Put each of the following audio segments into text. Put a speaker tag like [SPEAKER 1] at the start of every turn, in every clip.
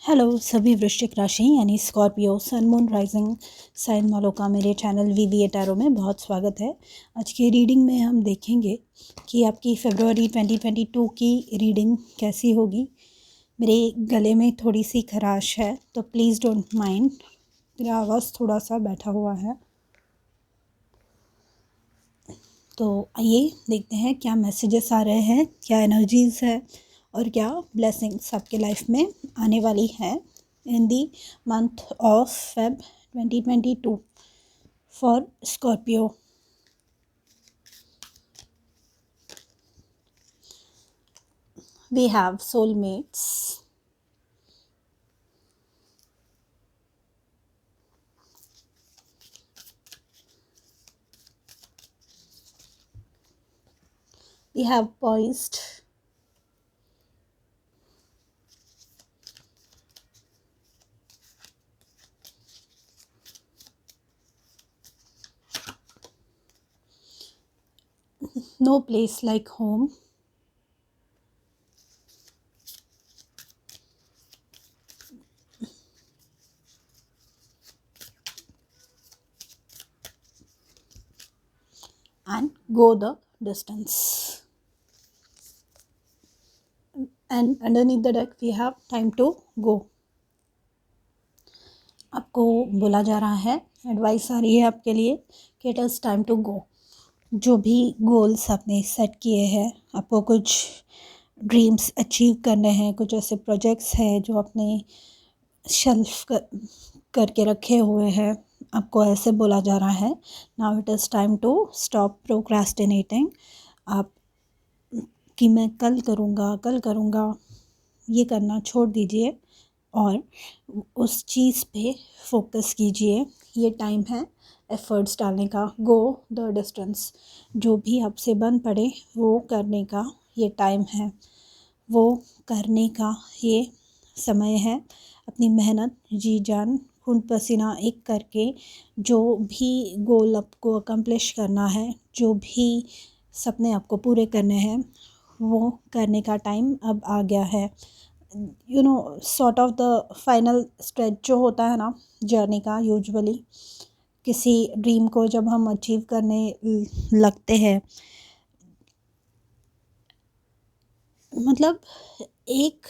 [SPEAKER 1] Hello सभी वृश्चिक राशि यानी Scorpio sun moon rising sign वालों का मेरे चैनल वीवीए टैरो में बहुत स्वागत है। आज की रीडिंग में हम देखेंगे कि आपकी फरवरी 2022 की रीडिंग कैसी होगी। मेरे गले में थोड़ी सी खराश है तो प्लीज़ डोंट माइंड, मेरा आवाज़ थोड़ा सा बैठा हुआ है। तो आइए देखते हैं क्या मैसेजेस आ रहे हैं, क्या एनर्जीज़ है और क्या ब्लेसिंग्स आपके लाइफ में आने वाली है in the month of Feb 2022 for Scorpio. We have soulmates, we have poised, no place like home, and go the distance. And underneath the deck we have time to go. आपको बोला जा रहा है, advice आ रही है आपके लिए कि it is time to go. जो भी गोल्स आपने सेट किए हैं, आपको कुछ ड्रीम्स अचीव करने हैं, कुछ ऐसे प्रोजेक्ट्स हैं जो आपने शेल्फ करके रखे हुए हैं, आपको ऐसे बोला जा रहा है now it is time to stop procrastinating. आप कि मैं कल करूँगा ये करना छोड़ दीजिए और उस चीज़ पे फोकस कीजिए। ये टाइम है एफ़र्ट्स डालने का। गो द डिस्टेंस, जो भी आपसे बन पड़े वो करने का ये टाइम है, वो करने का ये समय है। अपनी मेहनत, जी जान, खून पसीना एक करके जो भी गोल आपको अकम्प्लिश करना है, जो भी सपने आपको पूरे करने हैं, वो करने का टाइम अब आ गया है। Sort of the final stretch जो होता है ना जर्नी का, यूजुअली किसी ड्रीम को जब हम अचीव करने लगते हैं, मतलब एक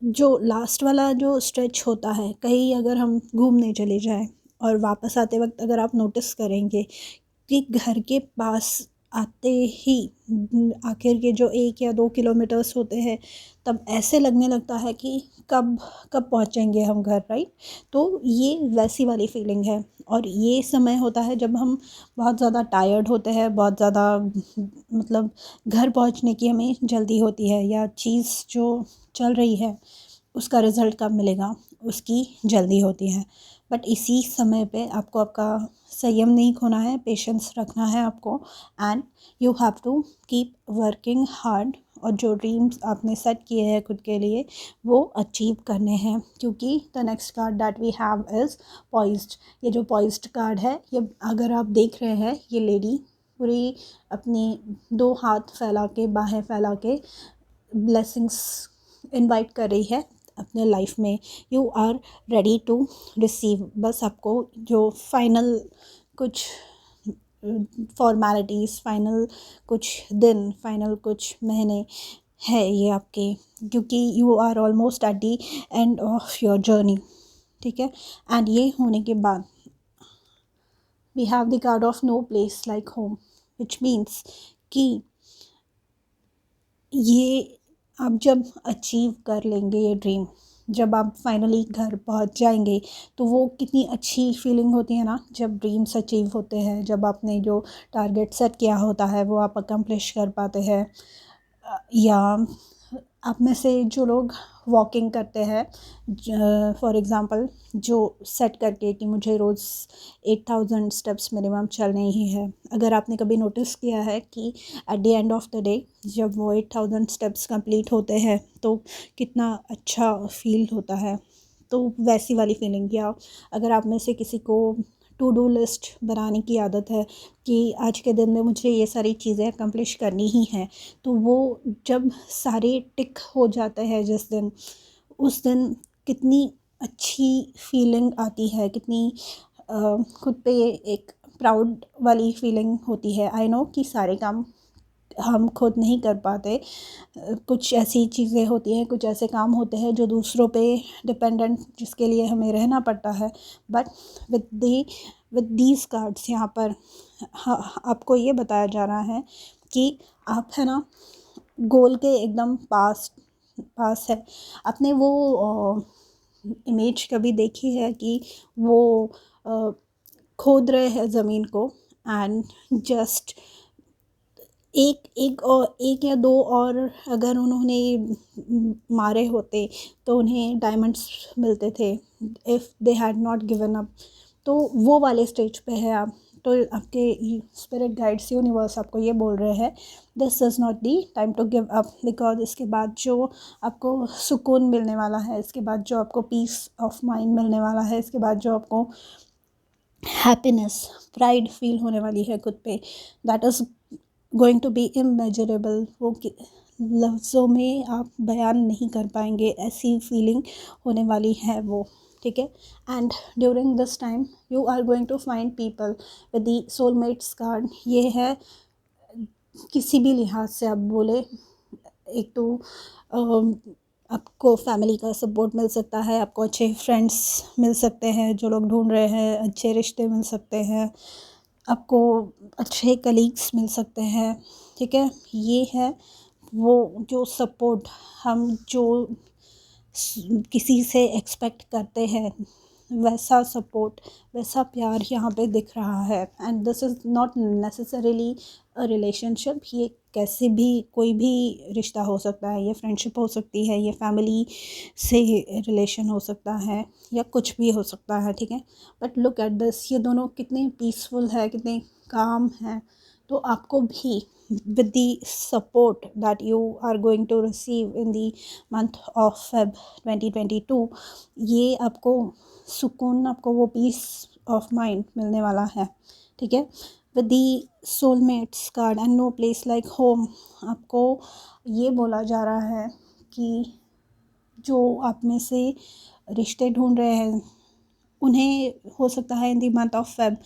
[SPEAKER 1] जो लास्ट वाला जो स्ट्रेच होता है, कहीं अगर हम घूमने चले जाएं और वापस आते वक्त अगर आप नोटिस करेंगे कि घर के पास आते ही आखिर के जो 1 या 2 किलोमीटर्स होते हैं, तब ऐसे लगने लगता है कि कब कब पहुंचेंगे हम घर, राइट। तो ये वैसी वाली फीलिंग है और ये समय होता है जब हम बहुत ज़्यादा टायर्ड होते हैं, बहुत ज़्यादा मतलब घर पहुंचने की हमें जल्दी होती है, या चीज़ जो चल रही है उसका रिज़ल्ट कब मिलेगा उसकी जल्दी होती है। बट इसी समय पे आपको आपका संयम नहीं खोना है, पेशेंस रखना है आपको, and you have to keep working hard. और जो ड्रीम्स आपने सेट किए हैं खुद के लिए वो अचीव करने हैं, क्योंकि the next card that we have is poised. ये जो पॉइज्ड कार्ड है, ये अगर आप देख रहे हैं, ये लेडी पूरी अपनी 2 हाथ फैला के, बाहें फैला के ब्लेसिंग्स इनवाइट कर रही है अपने लाइफ में। You are ready to receive. बस आपको जो फाइनल कुछ फॉर्मेलिटीज़, फाइनल कुछ दिन, फाइनल कुछ महीने है ये आपके, क्योंकि you are almost at the end of your journey, ठीक है। एंड ये होने के बाद we have the card of no place like home, which means कि ये आप जब अचीव कर लेंगे ये ड्रीम, जब आप फाइनली घर पहुंच जाएंगे, तो वो कितनी अच्छी फीलिंग होती है ना जब ड्रीम्स अचीव होते हैं, जब आपने जो टारगेट सेट किया होता है वो आप अकम्प्लिश कर पाते हैं। या आप में से जो लोग वॉकिंग करते हैं, फॉर एग्ज़ाम्पल, जो सेट करके कि मुझे रोज़ 8000 स्टेप्स मिनिमम चलने ही है। अगर आपने कभी नोटिस किया है कि at the end of the day जब वो 8000 स्टेप्स कंप्लीट होते हैं तो कितना अच्छा फील होता है, तो वैसी वाली फीलिंग। या अगर आप में से किसी को टू डू लिस्ट बनाने की आदत है कि आज के दिन में मुझे ये सारी चीज़ें अकम्प्लिश करनी ही हैं, तो वो जब सारे टिक हो जाते हैं जिस दिन, उस दिन कितनी अच्छी फीलिंग आती है, कितनी खुद पे एक प्राउड वाली फीलिंग होती है। आई नो कि सारे काम हम खुद नहीं कर पाते, कुछ ऐसी चीज़ें होती हैं, कुछ ऐसे काम होते हैं जो दूसरों पे डिपेंडेंट, जिसके लिए हमें रहना पड़ता है। बट विद दीज कार्ड्स यहाँ पर आपको ये बताया जा रहा है कि आप है ना गोल के एकदम पास है। आपने वो इमेज कभी देखी है कि वो अ, खोद रहे हैं ज़मीन को, एंड जस्ट एक या दो और अगर उन्होंने मारे होते तो उन्हें डायमंड्स मिलते थे, if they had not given up. तो वो वाले स्टेज पे है आप। तो आपके स्पिरिट गाइड्स, यूनिवर्स आपको ये बोल रहे हैं, this is not the time to give up, because इसके बाद जो आपको सुकून मिलने वाला है, इसके बाद जो आपको पीस ऑफ माइंड मिलने वाला है, इसके बाद जो आपको हैप्पीनेस, प्राइड फील होने वाली है खुद पे, that is going to be immeasurable. वो लफ्ज़ों में आप बयान नहीं कर पाएंगे, ऐसी फीलिंग होने वाली है वो, ठीक है। And during this time you are going to find people with the soulmates card. ये है किसी भी लिहाज से आप बोले, एक तो आपको फैमिली का सपोर्ट मिल सकता है, आपको अच्छे फ्रेंड्स मिल सकते हैं जो लोग ढूंढ रहे हैं, अच्छे रिश्ते मिल सकते हैं, आपको अच्छे कलीग्स मिल सकते हैं, ठीक है। ये है वो जो सपोर्ट हम जो किसी से एक्सपेक्ट करते हैं, वैसा सपोर्ट, वैसा प्यार यहाँ पे दिख रहा है। And this is not necessarily a relationship. ये कैसे भी कोई भी रिश्ता हो सकता है, ये फ्रेंडशिप हो सकती है, ये फैमिली से रिलेशन हो सकता है, या कुछ भी हो सकता है, ठीक है। बट लुक एट दिस, ये दोनों कितने पीसफुल है, कितने काम हैं। तो आपको भी with the support that you are going to receive in the month of Feb 2022, ये आपको सुकून, आपको वो पीस ऑफ माइंड मिलने वाला है, ठीक है। With the soulmates card and no place like home, आपको ये बोला जा रहा है कि जो आप में से रिश्ते ढूंढ रहे हैं, उन्हें हो सकता है in the month of Feb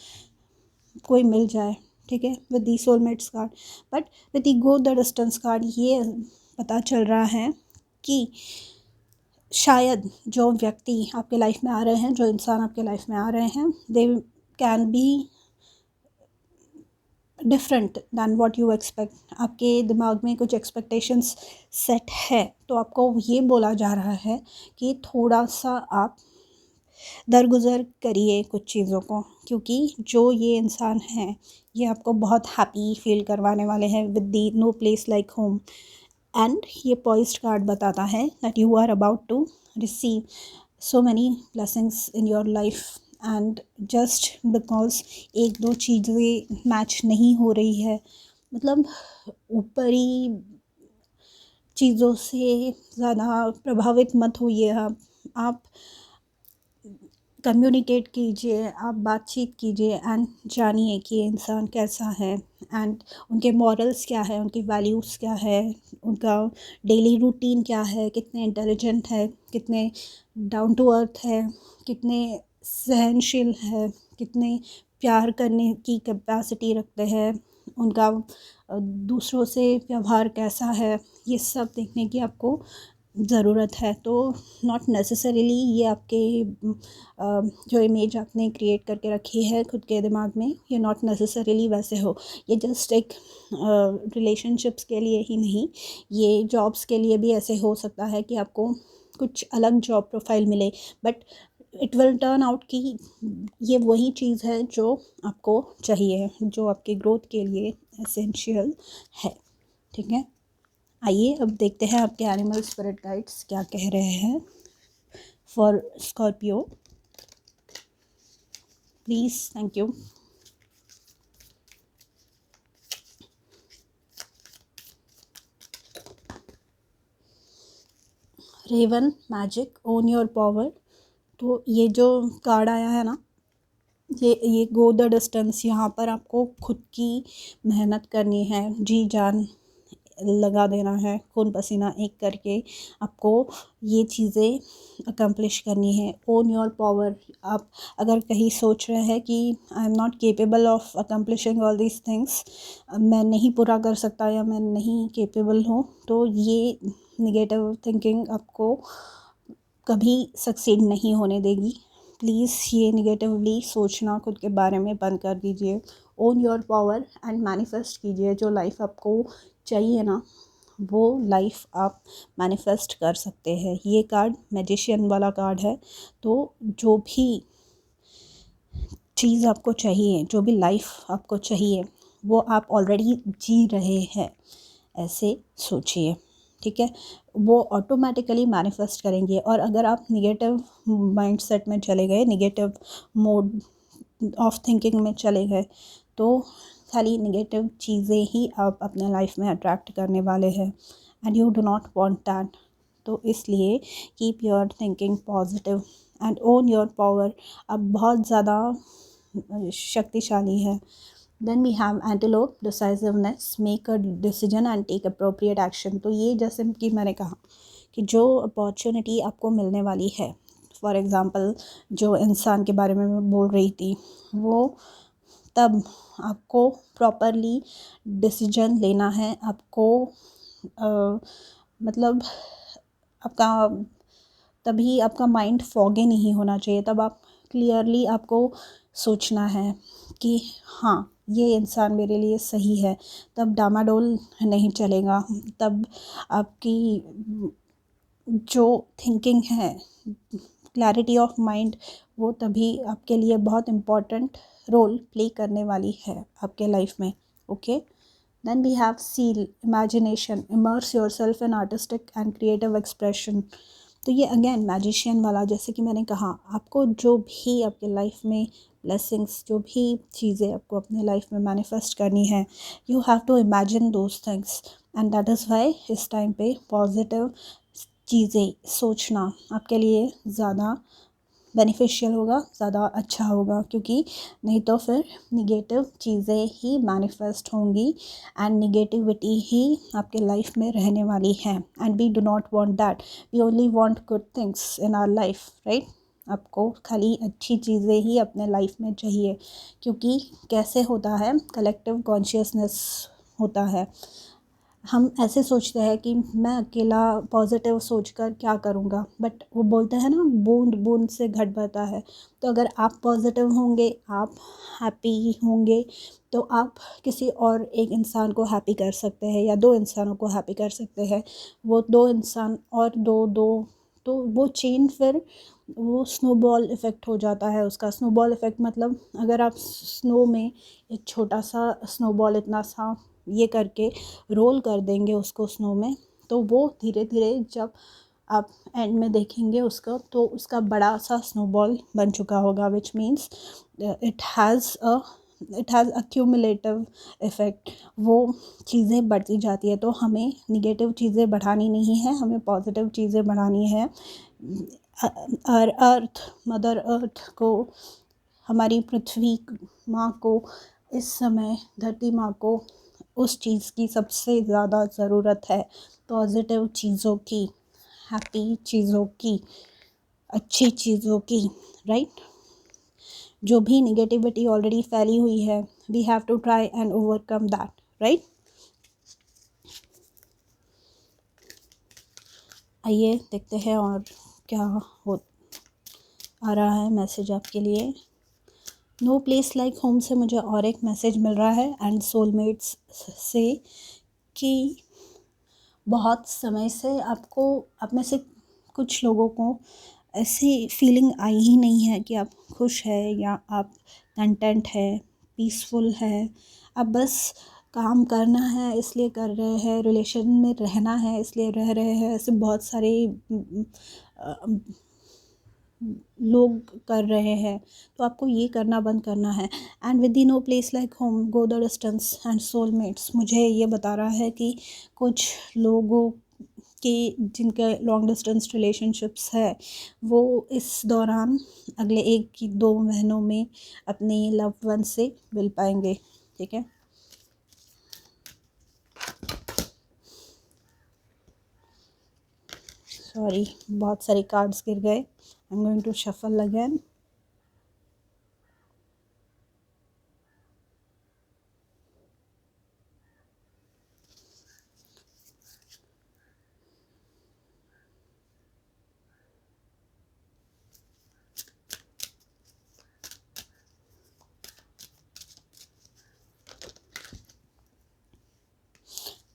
[SPEAKER 1] कोई मिल जाए, ठीक है, with the soulmates card. But with the go the distance card ये पता चल रहा है कि शायद जो व्यक्ति आपके लाइफ में आ रहे हैं, जो इंसान आपके लाइफ में आ रहे हैं, they can be different than what you expect. आपके दिमाग में कुछ एक्सपेक्टेशंस सेट है, तो आपको ये बोला जा रहा है कि थोड़ा सा आप दरगुजर करिए कुछ चीज़ों को, क्योंकि जो ये इंसान हैं ये आपको बहुत हैप्पी फील करवाने वाले हैं with the no place like home. And ये पॉइज्ड कार्ड बताता है that you are about to receive so many blessings in your life, and just because एक दो चीज़ें मैच नहीं हो रही है, मतलब ऊपरी चीज़ों से ज़्यादा प्रभावित मत होइए। आप कम्युनिकेट कीजिए, आप बातचीत कीजिए, एंड जानिए कि ये इंसान कैसा है, एंड उनके मॉरल्स क्या है, उनकी वैल्यूज़ क्या है, उनका डेली रूटीन क्या है, कितने इंटेलिजेंट है, कितने डाउन टू अर्थ है, कितने सहनशील है, कितने प्यार करने की कैपेसिटी रखते हैं, उनका दूसरों से व्यवहार कैसा है, ये सब देखने की आपको ज़रूरत है। तो नॉट नेसेसरीली ये आपके जो इमेज आपने क्रिएट करके रखी है खुद के दिमाग में, ये नॉट नेसेसरीली वैसे हो। ये जस्ट एक रिलेशनशिप्स के लिए ही नहीं, ये जॉब्स के लिए भी ऐसे हो सकता है कि आपको कुछ अलग जॉब प्रोफाइल मिले, but it will turn out कि ये वही चीज़ है जो आपको चाहिए, जो आपके ग्रोथ के लिए एसेंशियल है, ठीक है। आइए अब देखते हैं आपके एनिमल स्पिरिट गाइड्स क्या कह रहे हैं for Scorpio, please. Thank you. Raven magic own your power. तो ये जो कार्ड आया है ना, ये गो द डिस्टेंस, यहाँ पर आपको खुद की मेहनत करनी है, जी जान लगा देना है, खून पसीना एक करके आपको ये चीज़ें अकम्प्लिश करनी है। Own your power. आप अगर कहीं सोच रहे हैं कि I am not capable of accomplishing all these things, मैं नहीं पूरा कर सकता या मैं नहीं केपेबल हूँ, तो ये निगेटिव थिंकिंग आपको कभी सक्सीड नहीं होने देगी। प्लीज़ ये निगेटिवली सोचना खुद के बारे में बंद कर दीजिए। Own your power and manifest कीजिए। जो लाइफ आपको चाहिए ना, वो लाइफ आप मैनिफेस्ट कर सकते हैं। ये कार्ड मैजिशियन वाला कार्ड है। तो जो भी चीज़ आपको चाहिए, जो भी लाइफ आपको चाहिए, वो आप ऑलरेडी जी रहे हैं, ऐसे सोचिए, ठीक है। वो ऑटोमेटिकली मैनिफेस्ट करेंगे। और अगर आप निगेटिव माइंडसेट में चले गए, निगेटिव मोड ऑफ थिंकिंग में चले गए, तो खाली निगेटिव चीज़ें ही आप अपने लाइफ में अट्रैक्ट करने वाले हैं, and you do not want that. तो इसलिए keep your thinking positive and own your power. अब बहुत ज़्यादा शक्तिशाली है। Then we have antelope, decisiveness, make a decision and take appropriate action. तो ये जैसे कि मैंने कहा कि जो अपॉर्चुनिटी आपको मिलने वाली है, फॉर एग्ज़ाम्पल जो इंसान के बारे में मैं बोल रही थी, वो तब आपको प्रॉपरली डिसीजन लेना है। आपको मतलब आपका तभी आपका माइंड फॉगी नहीं होना चाहिए। तब आप क्लियरली आपको सोचना है कि हाँ, ये इंसान मेरे लिए सही है। तब डामाडोल नहीं चलेगा। तब आपकी जो थिंकिंग है, क्लैरिटी ऑफ माइंड, वो तभी आपके लिए बहुत इम्पॉर्टेंट रोल प्ले करने वाली है आपके लाइफ में। Okay, then we have seal, imagination, immerse yourself in artistic and creative expression. तो ये अगेन मैजिशियन वाला, जैसे कि मैंने कहा, आपको जो भी आपके लाइफ में ब्लेसिंग्स, जो भी चीज़ें आपको अपने लाइफ में मैनिफेस्ट करनी है, you have to imagine those things. And that is why इस टाइम पे पॉजिटिव चीज़ें सोचना आपके लिए ज़्यादा बेनिफिशियल होगा, ज़्यादा अच्छा होगा, क्योंकि नहीं तो फिर निगेटिव चीज़ें ही मैनिफेस्ट होंगी एंड निगेटिविटी ही आपके लाइफ में रहने वाली है। And we do not want that, we only want good things in our life, right. आपको खाली अच्छी चीज़ें ही अपने लाइफ में चाहिए, क्योंकि कैसे होता है, कलेक्टिव कॉन्शियसनेस होता है। हम ऐसे सोचते हैं कि मैं अकेला पॉजिटिव सोचकर क्या करूँगा, बट वो बोलते हैं ना, बूंद बूंद से घट भरता है। तो अगर आप पॉजिटिव होंगे, आप हैप्पी होंगे, तो आप किसी और एक इंसान को हैप्पी कर सकते हैं, या दो इंसानों को हैप्पी कर सकते हैं। वो दो इंसान और दो दो, तो वो चेन फिर वो स्नोबॉल इफ़ेक्ट हो जाता है उसका। स्नोबॉल इफ़ेक्ट मतलब अगर आप स्नो में एक छोटा सा स्नोबॉल इतना सा ये करके रोल कर देंगे उसको स्नो में, तो वो धीरे धीरे जब आप एंड में देखेंगे उसको, तो उसका बड़ा सा स्नोबॉल बन चुका होगा, which means it has accumulative effect. वो चीज़ें बढ़ती जाती है। तो हमें निगेटिव चीज़ें बढ़ानी नहीं है, हमें पॉजिटिव चीज़ें बढ़ानी है। अर्थ, मदर अर्थ को, हमारी पृथ्वी माँ को, इस समय धरती माँ को उस चीज़ की सबसे ज़्यादा ज़रूरत है, पॉजिटिव चीज़ों की, हैप्पी चीज़ों की, अच्छी चीज़ों की, राइट। जो भी निगेटिविटी ऑलरेडी फैली हुई है, we have to try and overcome that, right. आइए देखते हैं और क्या हो आ रहा है मैसेज आपके लिए। नो प्लेस लाइक होम से मुझे और एक मैसेज मिल रहा है, एंड सोलमेट्स से, कि बहुत समय से आपको, आप में से कुछ लोगों को ऐसी फीलिंग आई ही नहीं है कि आप खुश है या आप कंटेंट है, पीसफुल है। आप बस काम करना है इसलिए कर रहे हैं, रिलेशन में रहना है इसलिए रह रहे हैं। ऐसे बहुत सारे लोग कर रहे हैं। तो आपको ये करना बंद करना है। And with the no place like home, go the distance and soulmates मुझे ये बता रहा है कि कुछ लोगों के जिनके लॉन्ग डिस्टेंस रिलेशनशिप्स है, वो इस दौरान अगले 1 की 2 महीनों में अपने लव्ड वन से मिल पाएंगे, ठीक है। सॉरी, बहुत सारे कार्ड्स गिर गए। I am going to shuffle again.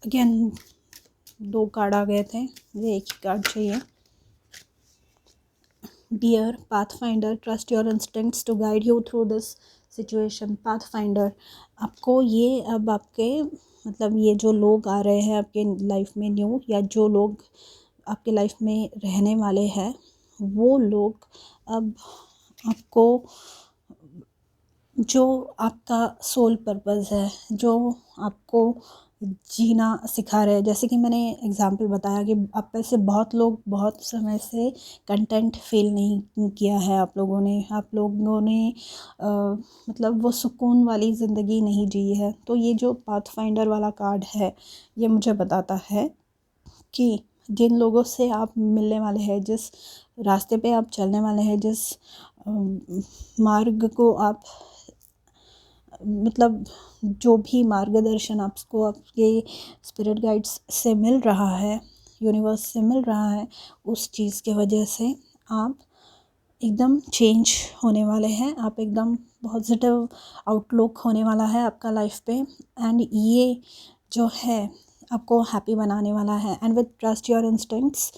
[SPEAKER 1] Again 2 card आ गए थे, मुझे एक ही कार्ड चाहिए। Dear pathfinder, trust your instincts to guide you through this situation. Pathfinder, आपको ये अब आपके मतलब ये जो लोग आ रहे हैं आपके लाइफ में न्यू, या जो लोग आपके लाइफ में रहने वाले हैं, वो लोग अब आपको जो आपका सोल पर्पस है, जो आपको जीना सिखा रहे हैं। जैसे कि मैंने एग्जांपल बताया कि आप में से बहुत लोग बहुत समय से कंटेंट फील नहीं किया है आप लोगों ने मतलब वो सुकून वाली ज़िंदगी नहीं जी है। तो ये जो पाथफाइंडर वाला कार्ड है, ये मुझे बताता है कि जिन लोगों से आप मिलने वाले हैं, जिस रास्ते पे आप चलने वाले हैं, जिस मार्ग को आप मतलब जो भी मार्गदर्शन आपको आपके स्पिरिट गाइड्स से मिल रहा है, यूनिवर्स से मिल रहा है, उस चीज़ के वजह से आप एकदम चेंज होने वाले हैं। आप एकदम पॉजिटिव आउटलुक होने वाला है आपका लाइफ पे, एंड ये जो है आपको हैप्पी बनाने वाला है। And with trust your instincts,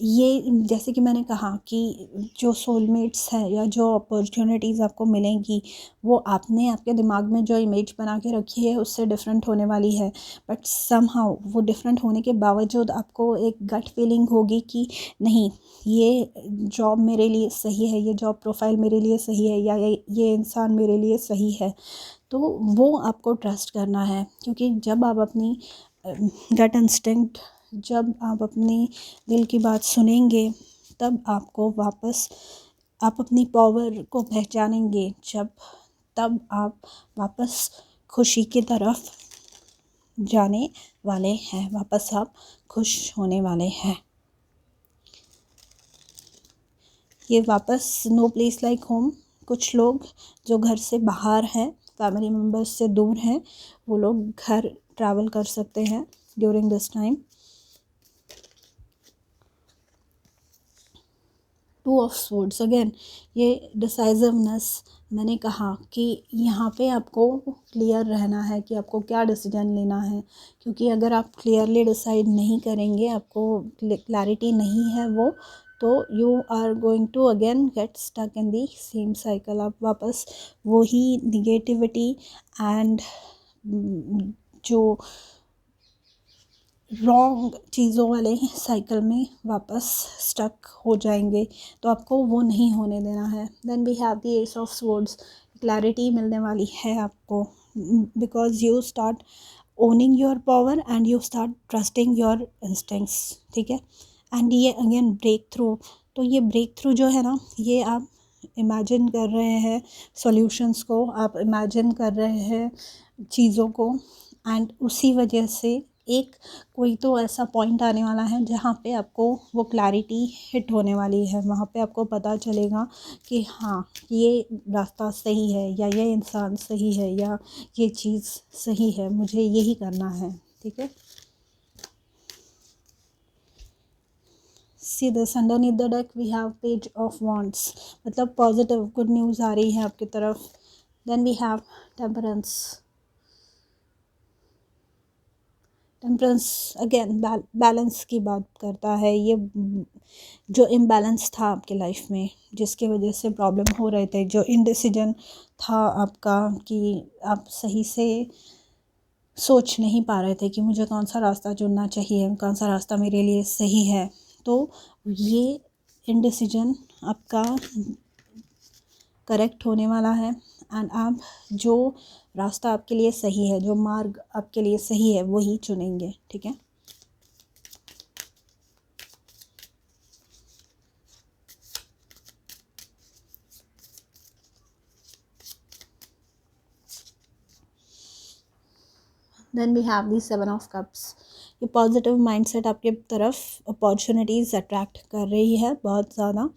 [SPEAKER 1] ये जैसे कि मैंने कहा कि जो सोलमेट्स है या जो अपॉर्चुनिटीज़ आपको मिलेंगी, वो आपने आपके दिमाग में जो इमेज बना के रखी है उससे डिफरेंट होने वाली है। बट समहाउ वो डिफरेंट होने के बावजूद आपको एक गट फीलिंग होगी कि नहीं, ये जॉब मेरे लिए सही है, ये जॉब प्रोफाइल मेरे लिए सही है, या ये इंसान मेरे लिए सही है। तो वो आपको ट्रस्ट करना है, क्योंकि जब आप अपनी गट इंस्टिंक्ट, जब आप अपने दिल की बात सुनेंगे, तब आपको वापस आप अपनी पावर को पहचानेंगे, तब आप वापस खुशी की तरफ जाने वाले हैं, वापस आप खुश होने वाले हैं। ये वापस नो प्लेस लाइक होम। कुछ लोग जो घर से बाहर हैं, फैमिली मेम्बर्स से दूर हैं, वो लोग घर ट्रैवल कर सकते हैं during this time. 2 of swords again, ये डिसाइसिवनेस। मैंने कहा कि यहाँ पे आपको क्लियर रहना है कि आपको क्या डिसीजन लेना है, क्योंकि अगर आप क्लियरली डिसाइड नहीं करेंगे, आपको क्लैरिटी नहीं है वो, तो you are going to again get stuck in the same cycle. आप वापस वही निगेटिविटी एंड जो रॉन्ग चीज़ों वाले साइकिल में वापस स्टक हो जाएंगे। तो आपको वो नहीं होने देना है। Then we have the ace of swords. Clarity मिलने वाली है आपको, because you start owning your power and you start trusting your instincts, ठीक है। एंड ये अगेन ब्रेक थ्रू। तो ये ब्रेक थ्रू जो है ना, ये आप इमेजिन कर रहे हैं सॉल्यूशंस को, आप इमेजिन कर रहे हैं चीज़ों को, एंड उसी वजह से एक कोई तो ऐसा पॉइंट आने वाला है जहाँ पे आपको वो क्लैरिटी हिट होने वाली है। वहाँ पे आपको पता चलेगा कि हाँ, ये रास्ता सही है, या ये इंसान सही है, या ये चीज़ सही है, मुझे यही करना है, ठीक है। See this underneath the deck we have page of wands, मतलब पॉजिटिव गुड न्यूज़ आ रही है आपकी तरफ। Then we have temperance. Temperance again balance की बात करता है। ये जो इम्बैलेंस था आपके लाइफ में, जिसके वजह से प्रॉब्लम हो रहे थे, जो इनडिसीजन था आपका, कि आप सही से सोच नहीं पा रहे थे कि मुझे कौन सा रास्ता चुनना चाहिए, कौन सा रास्ता मेरे लिए सही है। तो ये इनडिसीजन आपका करेक्ट होने वाला है, एंड आप जो रास्ता आपके लिए सही है, जो मार्ग आपके लिए सही है, वही चुनेंगे, ठीक है। Then we have the 7 of cups. ये पॉजिटिव माइंडसेट आपके तरफ अपॉर्चुनिटीज़ अट्रैक्ट कर रही है बहुत ज़्यादा।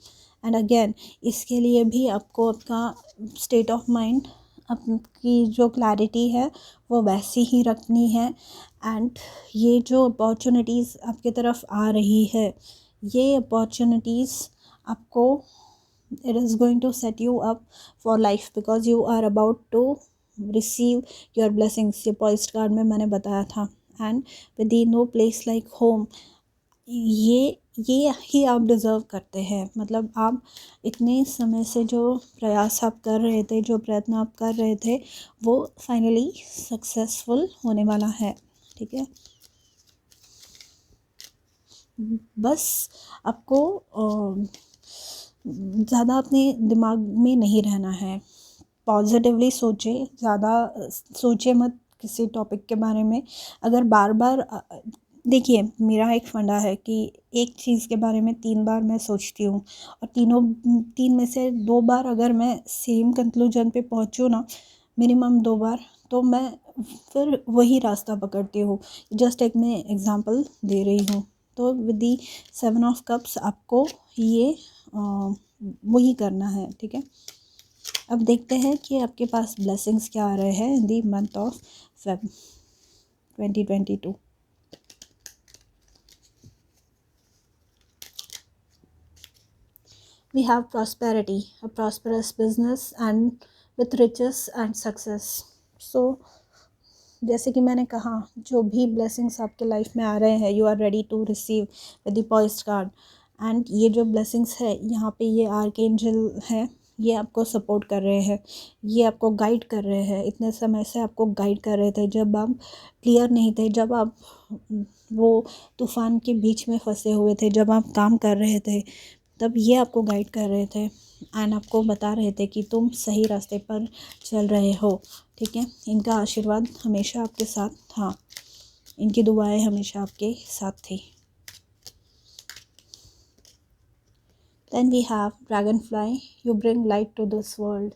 [SPEAKER 1] एंड अगेन इसके लिए भी आपको आपका स्टेट ऑफ माइंड, आपकी जो क्लैरिटी है वो वैसी ही रखनी है। एंड ये जो अपॉर्चुनिटीज़ आपके तरफ आ रही है, ये अपॉर्चुनिटीज़ आपको, it is going to set you up for life because you are about to receive your blessings। ये पॉइस्ट कार्ड में मैंने बताया था। And with no place like home, ये ही आप डिज़र्व करते हैं। मतलब आप इतने समय से जो प्रयास आप कर रहे थे, जो प्रयत्न आप कर रहे थे, वो फाइनली सक्सेसफुल होने वाला है। ठीक है, बस आपको ज़्यादा अपने दिमाग में नहीं रहना है, पॉजिटिवली सोचें, ज़्यादा सोचें मत किसी टॉपिक के बारे में। अगर बार बार देखिए, मेरा एक फंडा है कि एक चीज़ के बारे में 3 बार मैं सोचती हूँ और 3 में से 2 बार अगर मैं सेम कंक्लूजन पे पहुँचूँ ना, मिनिमम 2 बार, तो मैं फिर वही रास्ता पकड़ती हूँ। जस्ट एक मैं एग्ज़ाम्पल दे रही हूँ। तो विद दी 7 ऑफ कप्स आपको ये वही करना है। ठीक है, अब देखते हैं कि आपके पास ब्लेसिंग्स क्या आ रहे हैं in the month of Feb 2022। We have prosperity, a prosperous business and with riches and success। So जैसे कि मैंने कहा, जो भी ब्लेसिंग्स आपके लाइफ में आ रहे हैं, you are ready to receive with the poised card. And ये जो ब्लेसिंग्स है, यहाँ पे ये आर्कएंजल है, ये आपको सपोर्ट कर रहे हैं, ये आपको गाइड कर रहे हैं। इतने समय से आपको गाइड कर रहे थे, जब आप क्लियर नहीं थे, जब आप वो तूफ़ान के बीच में फंसे हुए थे, जब आप काम कर रहे थे, तब ये आपको गाइड कर रहे थे एंड आपको बता रहे थे कि तुम सही रास्ते पर चल रहे हो। ठीक है, इनका आशीर्वाद हमेशा आपके साथ था, इनकी दुआएं हमेशा आपके साथ थी। Then we have dragonfly, you bring light to this world.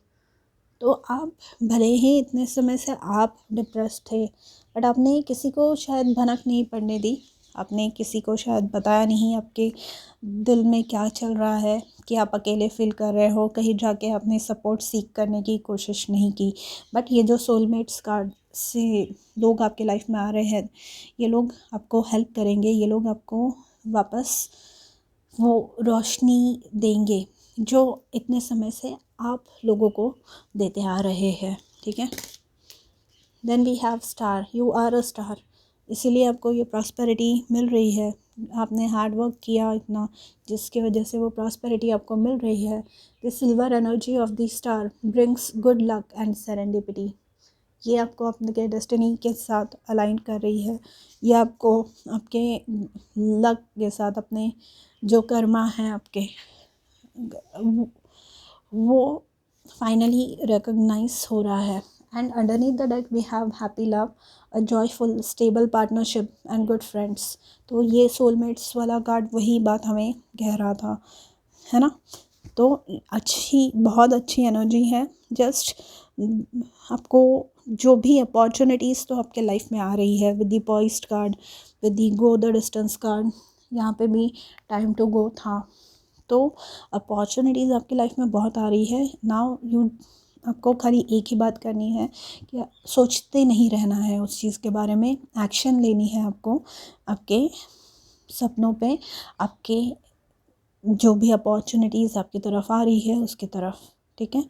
[SPEAKER 1] तो आप भले ही इतने समय से आप डिप्रेस थे, बट आपने किसी को शायद भनक नहीं पड़ने दी, आपने किसी को शायद बताया नहीं आपके दिल में क्या चल रहा है, कि आप अकेले फील कर रहे हो। कहीं जाके आपने सपोर्ट सीख करने की कोशिश नहीं की। बट ये जो सोलमेट्स कार्ड से लोग आपके लाइफ में आ रहे हैं, ये लोग आपको हेल्प करेंगे, ये लोग आपको वापस वो रोशनी देंगे जो इतने समय से आप लोगों को देते आ रहे हैं। ठीक है, then we have star, you are a star. इसीलिए आपको ये प्रॉस्पेरिटी मिल रही है। आपने हार्ड वर्क किया इतना, जिसकी वजह से वो प्रॉस्पेरिटी आपको मिल रही है। The silver energy of the star brings good luck and serendipity. ये आपको अपने डेस्टिनी के साथ अलाइन कर रही है। ये आपको आपके लक के साथ, अपने जो कर्मा हैं आपके, वो फाइनली रिकॉग्नाइज हो रहा है। And underneath the deck we have happy love, a joyful stable partnership and good friends. तो ये सोलमेट्स वाला कार्ड वही बात हमें कह रहा था, है ना। तो अच्छी, बहुत अच्छी एनर्जी है। जस्ट आपको जो भी अपॉर्चुनिटीज़ तो आपके लाइफ में आ रही है with the poised card, with the go the distance card, यहाँ पे भी टाइम टू गो था। तो अपॉर्चुनिटीज़ आपकी लाइफ में बहुत आ रही है। नाउ यू, आपको खाली एक ही बात करनी है कि सोचते नहीं रहना है उस चीज़ के बारे में, एक्शन लेनी है आपको आपके सपनों पे, आपके जो भी अपॉर्चुनिटीज़ आपकी तरफ आ रही है उसकी तरफ। ठीक है,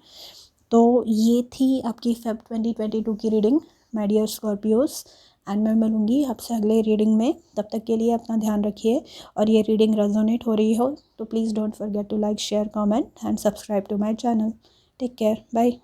[SPEAKER 1] तो ये थी आपकी फेब 2022 की reading my dear Scorpios. And मैं मिलूँगी आपसे अगले रीडिंग में। तब तक के लिए अपना ध्यान रखिए। और ये रीडिंग रेजोनेट हो रही हो तो please don't forget to like, share, comment and subscribe to my channel. Take care, bye.